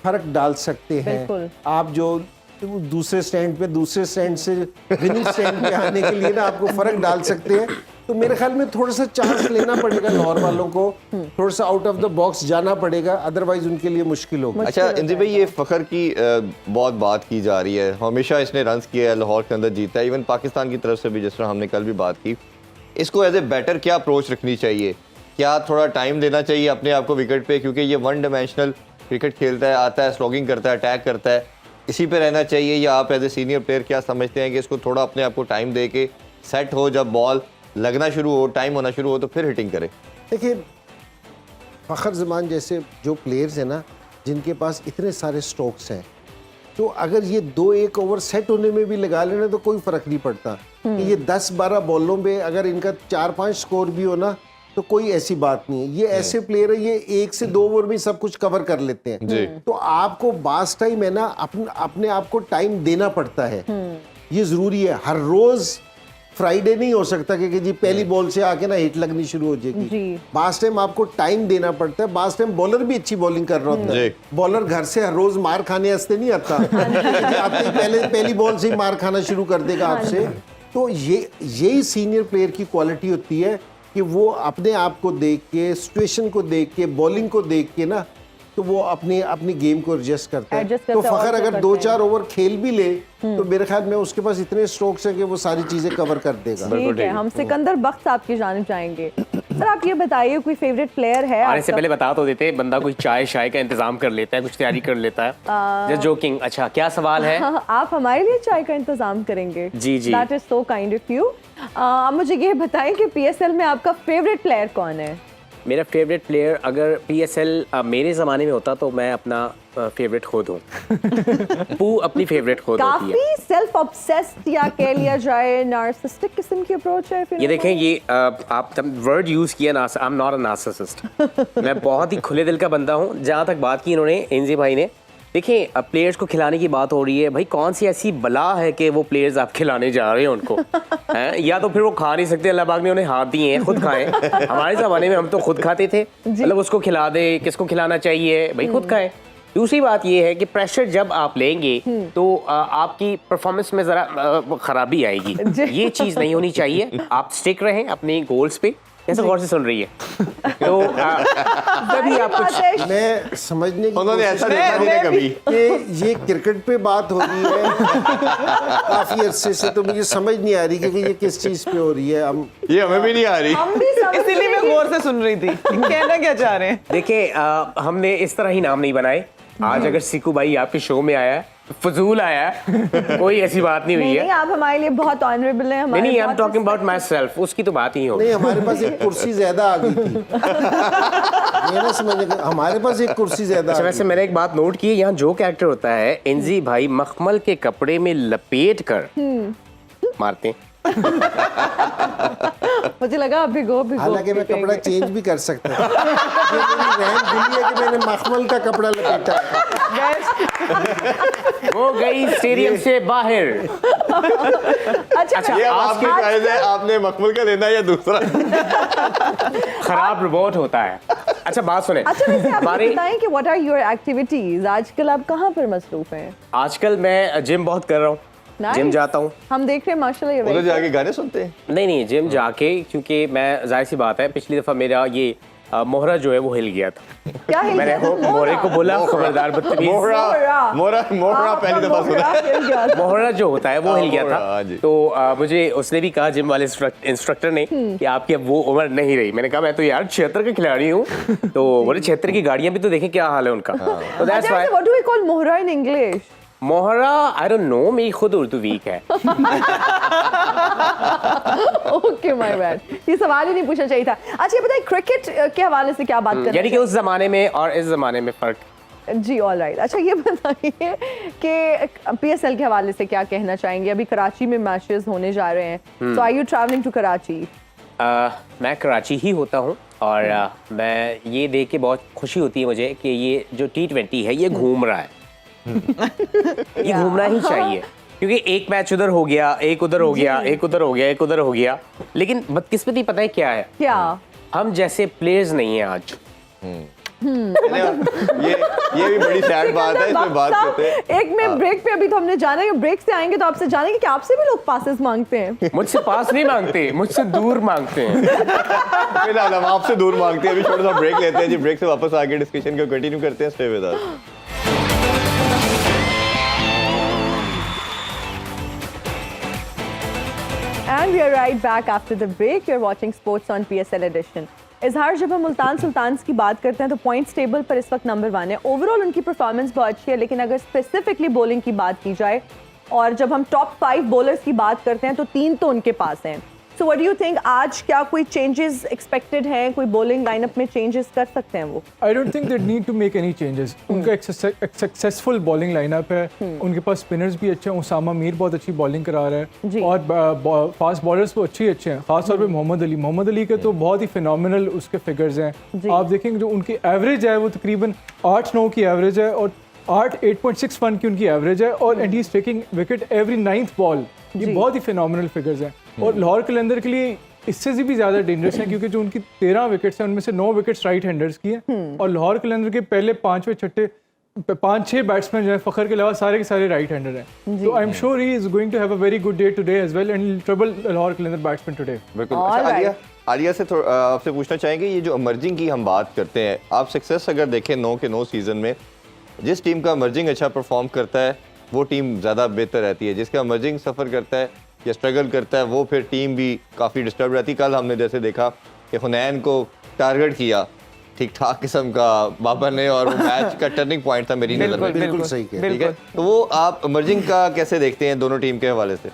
फर्क डाल सकते हैं। बिल्कुल। आप जो दूसरे स्टैंड पे, दूसरे स्टैंड से विनिंग स्टैंड पे आने के लिए ना आपको फर्क डाल सकते हैं। तो मेरे ख्याल में थोड़ा सा चांस लेना पड़ेगा लाहौर वालों को, थोड़ा सा आउट ऑफ द बॉक्स जाना पड़ेगा, अदरवाइज उनके लिए मुश्किल होगा। अच्छा इंजी भाई, ये फ़खर की बहुत बात की जा रही है, हमेशा इसने रन्स किया है, लाहौर के अंदर जीता है, इवन पाकिस्तान की तरफ से भी, जिस तरह हमने कल भी बात की। इसको एज ए बैटर क्या अप्रोच रखनी चाहिए? क्या थोड़ा टाइम देना चाहिए अपने आप को विकेट पे, क्योंकि ये वन डायमेंशनल क्रिकेट खेलता है, आता है, स्लॉगिंग करता है, अटैक करता है, इसी पे रहना चाहिए? या आप एज ए सीनियर प्लेयर क्या समझते हैं कि इसको थोड़ा अपने आप को टाइम दे के सेट हो, जब बॉल लगना शुरू हो, टाइम होना शुरू हो, तो फिर हिटिंग करे? देखिए, फ़खर ज़मान जैसे जो प्लेयर्स हैं ना, जिनके पास इतने सारे स्ट्रोक्स हैं, तो अगर ये 2-1 ओवर सेट होने में भी लगा लेना तो कोई फ़र्क नहीं पड़ता। कि ये 10-12 बॉलों पे अगर इनका 4-5 स्कोर भी हो ना तो कोई ऐसी बात नहीं है। ये ऐसे प्लेयर है, ये 1 से 2 ओवर में सब कुछ कवर कर लेते हैं। तो आपको बास टाइम है ना अपने आप को टाइम देना पड़ता है, ये ज़रूरी है। हर रोज़ फ्राइडे नहीं हो सकता कि जी पहली बॉल से आके ना हिट लगनी शुरू हो जाएगी। बास टाइम आपको टाइम देना पड़ता है। बास टाइम बॉलर भी अच्छी बॉलिंग कर रहा होता है, बॉलर घर से हर रोज मार खाने वास्ते नहीं आता आपने पहली बॉल से ही मार खाना शुरू कर देगा आपसे। तो यही सीनियर प्लेयर की क्वालिटी होती है कि वो अपने आप को देख के, सिचुएशन को देख के, बॉलिंग को देख के ना, तो वो अपनी गेम को एडजस्ट करता है। तो फ़खर अगर 2-4 ओवर खेल भी ले तो मेरे ख्याल में उसके पास इतने स्ट्रोक्स हैं कि वो सारी चीजें कवर कर देगा। ठीक है, हम सिकंदर बख्श साहब की जानिब जाएंगे। सर आप ये बताइए, कोई फेवरेट प्लेयर है आने से पहले बता तो देते, बंदा कोई चाय शाय का इंतजाम कर लेता है, कुछ तैयारी कर लेता है। Just joking. अच्छा क्या सवाल है? आप हमारे लिए चाय का इंतजाम करेंगे? जी जी, that is so kind of you. आप मुझे ये बताएं कि पीएसएल में आपका फेवरेट प्लेयर कौन है? मेरा फेवरेट प्लेयर अगर पीएसएल मेरे ज़माने में होता तो मैं अपना फेवरेट खुद हूँ। पू अपनी फेवरेट खुद होती है। काफी सेल्फ ऑब्सेस्ड या कह लिया जाए नार्सिसिस्टिक किस्म की अप्रोच है फिर? ये देखें, ये आप वर्ड यूज़ किया, I am not a narcissist. मैं बहुत ही खुले दिल का बंदा हूँ। जहाँ तक बात की इन्होंने, एनजी भाई ने, देखिए अब प्लेयर्स को खिलाने की बात हो रही है, भाई कौन सी ऐसी बला है कि वो प्लेयर्स आप खिलाने जा रहे हैं उनको? हैं या तो फिर वो खा नहीं सकते, अल्लाह पाक ने उन्हें हाथ दिए हैं, खुद खाएं। हमारे ज़माने में हम तो खुद खाते थे, मतलब उसको खिला दे, किसको खिलाना चाहिए, भाई खुद खाएं। दूसरी बात ये है कि प्रेशर जब आप लेंगे तो आपकी परफॉर्मेंस में ज़रा खराबी आएगी। ये चीज़ नहीं होनी चाहिए। आप स्टिक रहें अपने गोल्स पे। कैसे गौर से सुन रही है? तो तभी आप कुछ मैं समझने की उन्होंने ऐसा देखा नहीं कभी कि ये क्रिकेट पे बात हो रही है काफी अरसे से, तो मुझे समझ नहीं आ रही कि ये किस चीज पे हो रही है। ये हमें भी नहीं आ रही, हम भी समझ इसीलिए मैं गौर से सुन रही थी कहना क्या चाह रहे हैं। देखिए हमने इस तरह ही नाम नहीं बनाए। आज अगर सीकू भाई आपके शो में आया, फजूल आया, कोई ऐसी बात नहीं हुई है। नहीं, आप हमारे लिए बहुत ऑनरेबल हैं। नहीं, I am talking about my self, उसकी तो बात ही होगी। नहीं, हमारे पास एक कुर्सी ज्यादा आ गई थी। ये ना समझने, हमारे पास एक कुर्सी ज्यादा। अच्छा वैसे मैंने एक बात नोट की है, यहाँ जो कैरेक्टर होता है, एनजी भाई मखमल के कपड़े में लपेट कर मारते हैं। मुझे लगा भिगो। हालांकि मैं कपड़ा चेंज भी कर सकता हूँ। ये मेरी रहम दिली है कि मैंने मखमल का कपड़ा लपेटा है। वो गई स्टेडियम से बाहर। अच्छा ये अब आपकी चॉइस है, आपने मकबूल का लेना है या दूसरा। खराब रिपोर्ट होता है। अच्छा बात सुने, अच्छा वैसे आप हमारे बताएं कि व्हाट आर योर एक्टिविटीज, आजकल आप कहाँ पर मसरूफ हैं? आजकल मैं जिम बहुत कर रहा हूँ, Nice. जिम जाता हूँ। हम देख रहे हैं माशाल्लाह उधर ये जाके गाने सुनते हैं। नहीं जिम जाके, क्योंकि मैं जाहिर सी बात है पिछली दफा मेरा ये मोहरा जो है वो हिल गया था। क्या हिल मैंने गया था? मोहरे को बोला खबरदार बदतमीज। मोहरा पहली दफा सुना। मोहरा जो होता है वो हिल गया मोहरा, था। हाँ जी। तो मुझे उसने भी कहा, जिम वाले इंस्ट्रक्टर ने, कि आपकी अब वो उम्र नहीं रही। मैंने कहा मैं तो यार 76 का खिलाड़ी हूँ। तो बोले 76 की गाड़ियां भी तो देखें क्या हाल है उनका। तो दैट्स अच्छा why what do we call मोहरा इन इंग्लिश? मोहरा, आई डोंट नो, मेरी खुद उर्दू वीक है। ओके माय बैड, ये सवाल ही नहीं पूछना चाहिए था। अच्छा ये बताइए क्रिकेट के हवाले से क्या बात करना यानी कि उस जमाने में और इस जमाने में फर्क। जी ऑल राइट। अच्छा ये बताइए कि पीएसएल के हवाले से क्या कहना चाहेंगे? अभी कराची में मैचेस होने जा रहे हैं, so are you travelling to Karachi? मैं कराची ही होता हूँ और मैं ये देख के बहुत खुशी होती है मुझे कि ये जो T20 है ये घूम रहा है। ये घूमना ही चाहिए, क्योंकि एक मैच उधर हो गया, एक उधर हो गया, एक उधर हो गया, एक उधर हो गया। लेकिन बदकिस्मती पता है क्या है? क्या? हम जैसे प्लेयर्स नहीं हैं आज। ये भी बड़ी सैड बात है, इसमें बात करते हैं। एक में ब्रेक पे, अभी तो हमने जाना है, ब्रेक से आएंगे तो आपसे जानेंगे कि आपसे भी लोग पासेस मांगते हैं। मुझसे पास नहीं मांगते, मुझसे दूर मांगते हैं। फिलहाल हम आपसे दूर मांगते हैं। अभी छोटा सा ब्रेक लेते हैं जी, ब्रेक से वापस आके डिस्कशन को कंटिन्यू करते हैं। Stay with us. And we are right back after the break. You're watching Sports on PSL Edition. इजहार, जब हम मुल्तान सुल्तान्स की बात करते हैं तो पॉइंट्स टेबल पर इस वक्त नंबर 1 है। ओवरऑल उनकी परफॉर्मेंस बहुत अच्छी है, लेकिन अगर स्पेसिफिकली बॉलिंग की बात की जाए और जब हम टॉप 5 बॉलर्स की बात करते हैं तो 3 तो उनके पास हैं। So what do you think, आज क्या कोई चेंजेस एक्सपेक्टेड हैं? कोई बॉलिंग लाइनअप में चेंजेस कर सकते हैं वो? I don't think they need to make any changes. उनका एक सक्सेसफुल बॉलिंग लाइनअप है, उनके पास स्पिनर्स भी अच्छे हैं। उसामा मीर बहुत अच्छी बॉलिंग करा रहा जी। है और फास्ट बॉलर्स तो अच्छे हैं, खासतौर पे मोहम्मद अली के तो बहुत ही फिनोमिनल उसके फिगर्स हैं। आप देखेंगे जो उनकी एवरेज है वो तकरीबन 8-9 की एवरेज है और 8.61 की उनकी एवरेज है और and he is taking wicket every 9th ball. ये बहुत ही फिनोमिनल फिगर्स हैं और लाहौर कलंदर के लिए इससे भी ज़्यादा डेंजरस हैं, क्योंकि जो उनकी 13 विकेट्स हैं उनमें से 9 विकेट्स राइट हैंडर्स की हैं और लाहौर कलंदर के पहले 5-6 बैट्समैन जो है फ़खर के अलावा सारे के सारे राइट हैंडर हैं। तो I am sure he is going to have a very good day today as well and trouble Lahore Qalandar batsman today. बिल्कुल। All अच्छा, right. आलिया से आपसे पूछना चाहेंगे, ये जो इमर्जिंग की हम बात करते हैं, आप सक्सेस अगर देखें 9 के 9 सीजन में, जिस टीम का इमर्जिंग अच्छा परफॉर्म करता है वो टीम ज़्यादा बेहतर रहती है। जिसका इमर्जिंग सफ़र करता है या स्ट्रगल करता है वो फिर टीम भी काफ़ी डिस्टर्ब रहती है। कल हमने जैसे देखा कि हुनैन को टारगेट किया ठीक ठाक किस्म का बाबर ने, और वो मैच का टर्निंग पॉइंट था मेरी नज़र में। बिल्कुल सही कह रहे हैं। ठीक है, तो वो आप इमर्जिंग का कैसे देखते हैं दोनों टीम के हवाले से?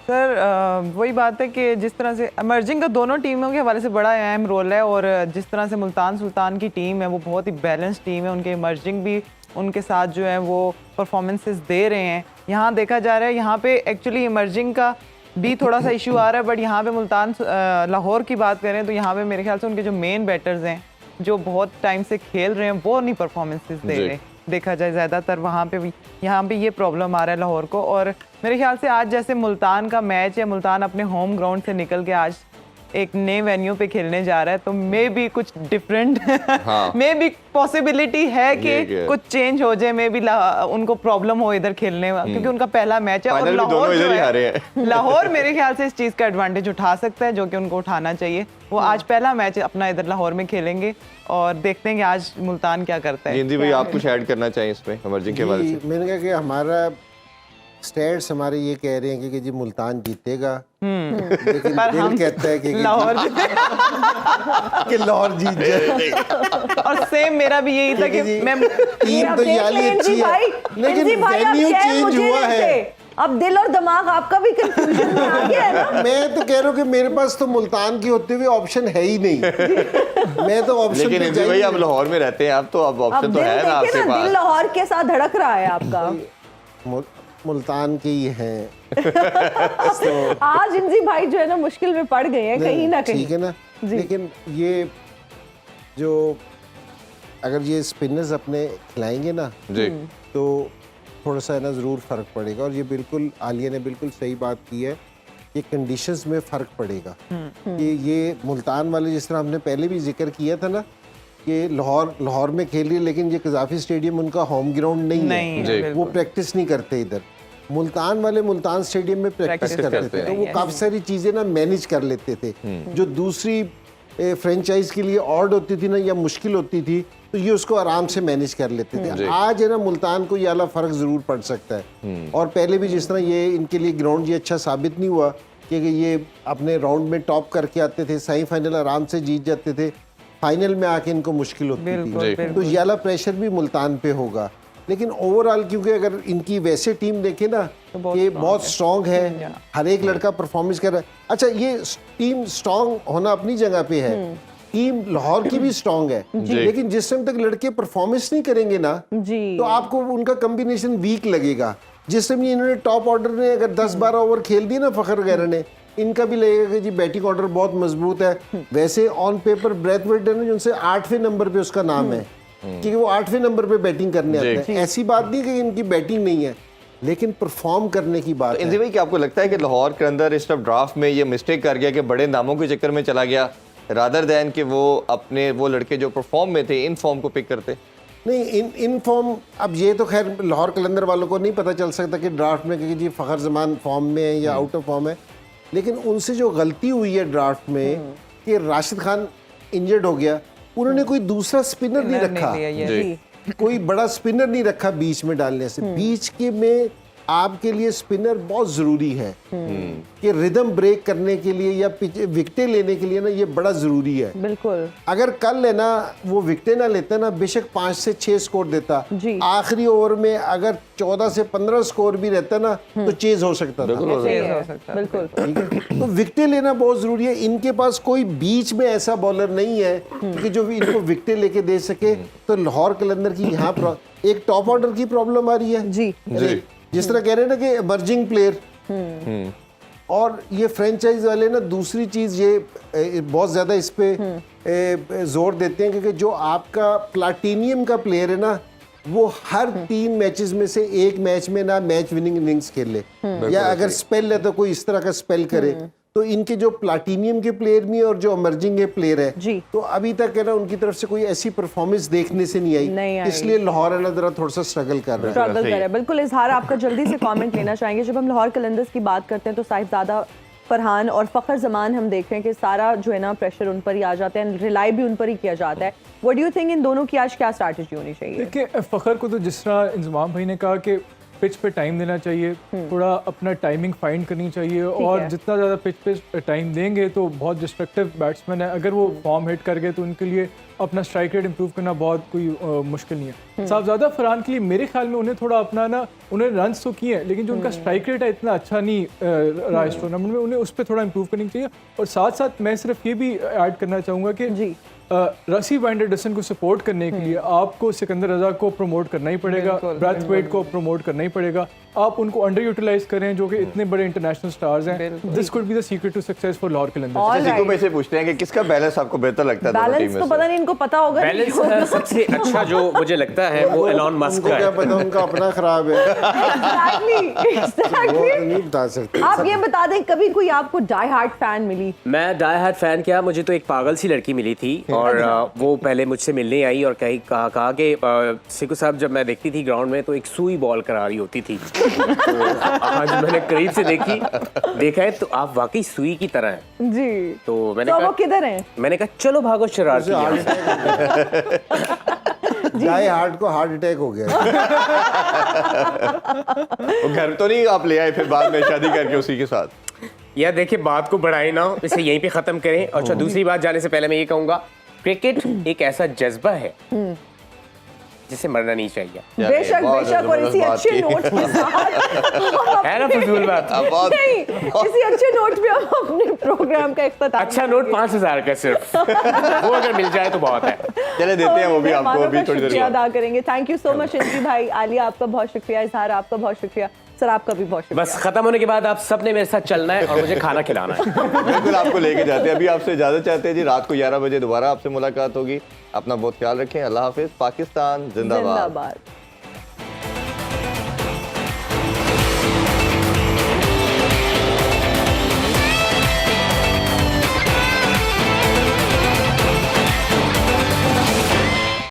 सर वही बात है कि जिस तरह से इमर्जिंग का दोनों टीमों के हवाले से बड़ा अहम रोल है और जिस तरह से मुल्तान सुल्तान की टीम है वो बहुत ही बैलेंस टीम है। उनके इमर्जिंग भी उनके साथ जो है वो परफॉर्मेंसेस दे रहे हैं। यहाँ देखा जा रहा है, यहाँ पे एक्चुअली इमर्जिंग का भी थोड़ा सा इशू आ रहा है, बट यहाँ पे मुल्तान लाहौर की बात करें तो यहाँ पे मेरे ख्याल से उनके जो मेन बैटर्स हैं जो बहुत टाइम से खेल रहे हैं वो नहीं परफॉर्मेंसेस दे रहे। देखा जाए ज़्यादातर वहाँ पे भी, यहाँ पे ये प्रॉब्लम आ रहा है लाहौर को। और मेरे ख्याल से आज जैसे मुल्तान का मैच है, मुल्तान अपने होम ग्राउंड से निकल के आज एक नए वेन्यू पे खेलने जा रहा है, तो मे भी कुछ डिफरेंट मे भी पॉसिबिलिटी है कि कुछ चेंज हो जाए, मे भी उनको प्रॉब्लम हो इधर खेलने में, क्योंकि उनका पहला मैच है। और लाहौर जो है लाहौर मेरे ख्याल से इस चीज़ का एडवांटेज उठा सकता है, जो कि उनको उठाना चाहिए। वो आज पहला मैच अपना इधर लाहौर में खेलेंगे और देखते हैं कि आज मुल्तान क्या करता है। जिंदी भाई, आप कुछ ऐड करना चाहिए इसमें इमर्जिंग के बारे में? मैंने कहा कि हमारा स्टैट्स हमारे ये कह रहे हैं कि जी मुल्तान जीतेगा, लेकिन दिल कहता है कि लाहौर कि लाहौर जीत जाए। और सेम मेरा भी यही था कि मैं टीम तो याली अच्छी है, लेकिन वेन्यू चेंज हुआ है। अब दिल और दिमाग आपका भी कंफ्यूजन में आ गया है ना। मैं तो कह रहा हूँ कि मेरे पास तो मुल्तान की होते हुए ऑप्शन है ही नहीं। मैं तो ऑप्शन लेकिन इंदी भाई आप लाहौर में रहते हैं, आप तो अब ऑप्शन तो है ना आपके पास। दिल लाहौर के साथ धड़क रहा है आपका। मुल्तान के ही हैं। तो आज इंजी भाई जो है ना मुश्किल में पड़ गए हैं कहीं ना कहीं, ठीक है ना। लेकिन ये जो अगर ये स्पिनर्स अपने खिलाएंगे ना, जी, तो थोड़ा सा है ना ज़रूर फ़र्क पड़ेगा। और ये बिल्कुल आलिया ने बिल्कुल सही बात की है कि कंडीशंस में फ़र्क पड़ेगा कि ये मुल्तान वाले, जिस तरह हमने पहले भी जिक्र किया था ना कि लाहौर में खेल रही है, लेकिन ये कज़ाफ़ी स्टेडियम उनका होम ग्राउंड नहीं है, वो प्रैक्टिस नहीं करते इधर। मुल्तान वाले मुल्तान स्टेडियम में प्रैक्टिस करते थे, तो वो काफ़ी सारी चीज़ें ना मैनेज कर लेते थे जो दूसरी फ्रेंचाइज के लिए ऑड होती थी ना या मुश्किल होती थी, तो ये उसको आराम से मैनेज कर लेते थे। आज है ना मुल्तान को ये वाला फ़र्क ज़रूर पड़ सकता है। और पहले भी जिस तरह ये इनके लिए ग्राउंड ये अच्छा साबित नहीं हुआ कि ये अपने राउंड में टॉप करके आते थे, सेमीफाइनल आराम से जीत जाते थे, फाइनल में आके इनको मुश्किल होती थी। तो ये वाला प्रेशर भी मुल्तान पे होगा। लेकिन ओवरऑल क्योंकि अगर इनकी वैसे टीम देखे ना ये बहुत स्ट्रॉन्ग है, हर एक लड़का परफॉर्मेंस कर रहा है। अच्छा, ये टीम स्ट्रॉन्ग होना अपनी जगह पे है, टीम लाहौर की भी स्ट्रॉन्ग है, लेकिन जिस टाइम तक लड़के परफॉर्मेंस नहीं करेंगे ना तो आपको उनका कॉम्बिनेशन वीक लगेगा। जिस टाइम इन्होंने टॉप ऑर्डर ने अगर 10-12 ओवर खेल दिए ना फखर वगैरह ने, इनका भी लगेगा कि जी बैटिंग ऑर्डर बहुत मजबूत है। वैसे ऑन पेपर ब्रैथवेट है ना जो उनसे 8वें नंबर पे उसका नाम है क्योंकि वो 8वें नंबर पे बैटिंग करने आते हैं। ऐसी बात नहीं कि इनकी बैटिंग नहीं है, लेकिन परफॉर्म करने की बात इंद्र भाई, क्या आपको लगता है कि लाहौर के अंदर इस तरफ ड्राफ्ट में ये मिस्टेक कर गया कि बड़े नामों के चक्कर में चला गया रादर दैन कि वो अपने वो लड़के जो परफॉर्म में थे इन फॉर्म को पिक करते? नहीं, इन फॉर्म, अब ये तो खैर लाहौर कलंदर वालों को नहीं पता चल सकता कि ड्राफ्ट में कि जी फ़खर ज़मान फॉर्म में है या आउट ऑफ फॉर्म है, लेकिन उनसे जो गलती हुई है ड्राफ्ट में कि राशिद खान इंजर्ड हो गया, उन्होंने कोई दूसरा स्पिनर नहीं रखा, कोई बड़ा स्पिनर नहीं रखा बीच में डालने से। बीच के में आपके लिए स्पिनर बहुत ज़रूरी है कि रिदम ब्रेक करने के लिए या विकेटें लेने के लिए ना ये बड़ा ज़रूरी है। बिल्कुल, अगर कल है ना वो विकेटें ना लेते ना, बेशक 5 से 6 स्कोर देता, आखिरी ओवर में अगर 14 से 15 स्कोर भी रहता ना तो चेज हो सकता था। बिल्कुल। तो विकेटें लेना बहुत ज़रूरी है। इनके पास कोई बीच में ऐसा बॉलर नहीं है कि जो इनको विकेटें लेके दे सके। तो लाहौर कलंदर की यहाँ एक टॉप ऑर्डर की प्रॉब्लम आ रही है जी। जिस तरह कह रहे हैं ना कि इमर्जिंग प्लेयर, और ये फ्रेंचाइज वाले ना दूसरी चीज़ ये बहुत ज़्यादा इस पे जोर देते हैं क्योंकि जो आपका प्लाटीनियम का प्लेयर है ना वो हर 3 मैचेस में से एक मैच में ना मैच विनिंग इनिंग्स खेले या अगर स्पेल है तो कोई इस तरह का स्पेल करे। तो इनके जो प्लाटीनियम के प्लेयर भी और जो इमर्जिंग प्लेयर है तो अभी तक है ना उनकी तरफ से कोई ऐसी परफॉर्मेंस देखने से नहीं आई, इसलिए लाहौर है ना जरा थोड़ा सा स्ट्रगल कर रहा है। बिल्कुल इजहार, आपका जल्दी से कमेंट लेना चाहेंगे। जब हम लाहौर कलंदर्स की बात करते हैं तो साहिबजादा, फरहान और फ़खर ज़मान हम देख रहे हैं कि सारा जो है ना प्रेशर उन पर ही आ जाता है, रिलाई भी उन पर ही किया जाता है। What do you think in दोनों की आज क्या स्ट्रैटेजी होनी चाहिए? देखिए, फ़खर को तो जिस तरह इंजमाम भाई ने कहा कि पिच पे टाइम देना चाहिए, थोड़ा अपना टाइमिंग फाइंड करनी चाहिए, और जितना ज़्यादा पिच पे टाइम देंगे तो बहुत डिस्ट्रक्टिव बैट्समैन है, अगर वो फॉर्म हिट कर गए तो उनके लिए अपना स्ट्राइक रेट इंप्रूव करना बहुत कोई मुश्किल नहीं है। साहबजादा फरहान के लिए मेरे ख्याल में उन्हें थोड़ा अपना ना, उन्हें रन्स तो किए हैं लेकिन जो उनका स्ट्राइक रेट है इतना अच्छा नहीं रहा इस टूर्नामेंट में, उन्हें उस पर थोड़ा इंप्रूव करनी चाहिए। और साथ साथ मैं सिर्फ ये भी ऐड करना चाहूँगा कि रसीब एंडरसन को सपोर्ट करने के लिए आपको सिकंदर रजा को प्रमोट करना ही पड़ेगा, ब्रैथवेट को प्रमोट करना ही पड़ेगा। आप उनको अंडर यूटिलाइज करें जो कि इतने बड़े इंटरनेशनल स्टार्स हैं। This could be the secret to success for Lahore Qalandars. किसी को में से पूछते हैं कि किसका बैलेंस आपको बेहतर लगता है? बैलेंस तो पता नहीं, इनको पता होगा। बैलेंस सबसे अच्छा जो मुझे लगता है वो एलॉन मस्क का है। क्या पता, उनका अपना खराब है। Exactly. नहीं बता सकते। आप ये बता दें, कभी कोई आपको डाई हार्ट फैन मिली? मैं डाई हार्ट फैन क्या, मुझे तो एक पागल सी लड़की मिली थी और वो पहले मुझसे मिलने आई और कहा कि सिकू साहब, जब मैं देखती थी ग्राउंड में तो एक सुई बॉल करा रही होती थी। तो आज मैंने करीब से देखा है तो आप वाकई सुई की तरह हैं जी। तो मैंने वो कहा किधर हैं? मैंने कहा चलो भागो शरारती। डाई हार्ट को हार्ट अटैक हो गया। वो घर तो नहीं आप ले आए फिर बाद में शादी करके उसी के साथ? यार देखिए, बात को बढ़ाए ना, इसे यहीं पे खत्म करें। और अच्छा, दूसरी बात जाने से पहले मैं ये कहूंगा, क्रिकेट एक ऐसा जज्बा है जिसे मरना नहीं चाहिए। बेशक बेशक, और इसी अच्छे नोट के साथ है ना फजूल बात। नहीं, इसी अच्छे नोट पे हम अपने प्रोग्राम का इख्तिताम। अच्छा नोट 5000 का सिर्फ, वो अगर मिल जाए तो बहुत है। चले देते हैं वो भी आपको अभी थोड़ी देर अदा करेंगे। थैंक यू सो मच इंद्री भाई, आलिया आपका बहुत शुक्रिया, इजहार आपका बहुत शुक्रिया, सर आपका भी बहुत शुक्रिया। बस खत्म होने के बाद आप सबने मेरे साथ चलना है और मुझे खाना खिलाना है। बिल्कुल, आपको लेके जाते हैं। अभी आपसे इजाजत चाहते हैं जी, रात को 11 बजे दोबारा आपसे मुलाकात होगी। अपना बहुत ख्याल रखें। अल्लाह हाफिज। पाकिस्तान जिंदाबाद।